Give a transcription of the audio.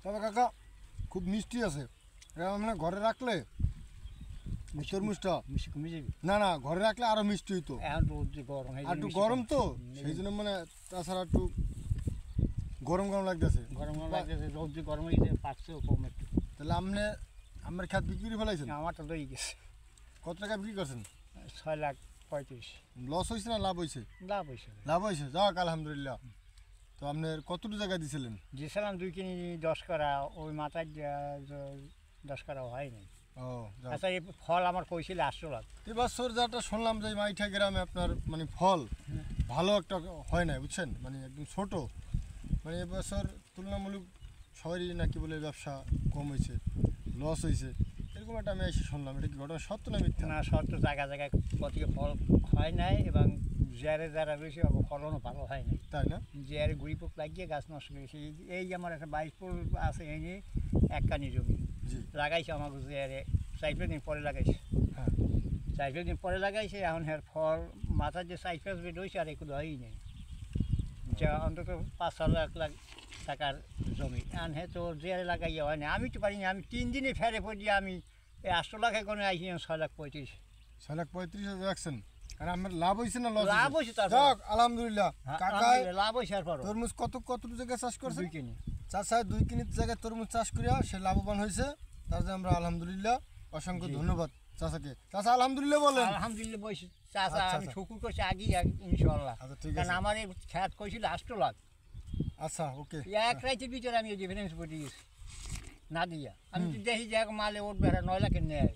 তবে কাকা খুব মিষ্টি আছে, এটা মানে ঘরে রাখলে তরমুজটা মিষ্টি কমে যাবে। না না ঘরে রাখলে আরো মিষ্টি হইতো। এখন রোদ যে গরম, আর একটু গরম তো সেই জন্য মানে, তাছাড়া একটু গরম গরম লাগতেছে। গরম লাগতেছে, রোদ যে গরম হয়ে গেছে, পাকছেও কম একটু। তাহলে আমার খেত বিক্রি করে ফেলাইছেন? আমার তো দই গেছে। কত টাকা বিক্রি করছেন? 6,35,000। লস হয়েছে না লাভ হয়েছে? লাভ হয়েছে। লাভ হয়েছে, যাক আলহামদুলিল্লাহ। তো আপনার কতটুকু জায়গা দিয়েছিলেন? দিয়েছিলাম 2 কিনি 10 করা, ওই মাথায় 10 করা হয়নি। ও যাক। আচ্ছা, এই ফল আমার কইছিল 800 লাখ। এবছর যেটা শুনলাম যে মাইঠা গ্রামে আপনার মানে ফল ভালো একটা হয় না, বুঝছেন, মানে একদম ছোট, মানে এবছর তুলনামূলক সবারই নাকি বলে ব্যবসা কম হয়েছে, লস হয়েছে, এরকম একটা আমি এসে শুনলাম। এটা কি ঘটনা সত্য না মিথ্যা? না, শর্ত জায়গায় জায়গায় কতিকে ফল হয় নাই, এবং জিয়ারে যারা বেশি ফলনও ভালো হয় নাই। তাই না? জিয়ারে গুড়ি পোক লাগিয়ে গাছ নষ্ট করেছে। এই আমার একটা 22 ফুল আছে, এই নিয়ে 1 কানি জমি জি লাগাইছে আমাকে জিয়ারে, 4 দিন পরে লাগাইছে। হ্যাঁ 4 দিন পরে লাগাইছে, এখন এর ফল মাথার যে 4-5 বেড হয়েছে, আর এগুলো হয়ই নেই। যা অন্তত 5-6 লাখ টাকার জমি, এখন হে তো জিয়ারে লাগাইয়া হয় না। আমি তো পারিনি, আমি 3 দিনে ফেরে পড়ি, আমি এই 800 লাখে কোনো আইসি 6,35,000। 6,35,000 রাখছেন, আর আমার লাভ হয়েছে না লস? লাভ হয়েছে তারপর। যাক আলহামদুলিল্লাহ। কাকায় আলহামদুলিল্লাহ, লাভ হয়েছে। আর পরও তরমুজ কতটুকু জায়গায় চাষ করছেন? 2 কিনি। চাষা 2 কিনি জায়গায় তরমুজ চাষ করিয়া সে লাভবান হয়েছে, তার জন্য আমরা আলহামদুলিল্লাহ, অসংখ্য জি। ধন্যবাদ চাষাকে। চাষা আলহামদুলিল্লাহ বলেন। আলহামদুলিল্লাহ বসে চাষা, আচ্ছা, আমি আচ্ছা। শুকুর করছি আগেই ইনশাল্লাহ। আচ্ছা ঠিক কারণ আছে, আমার এই খ্যাত কইছিল 800 লাখ। আচ্ছা ওকে। এক রাইতের ভিতরে আমি ডিফারেন্স পড়ে গেছি না দিয়া। আমি তো দেখি যে এক মালে উঠবে, 9 লাখের নেয়।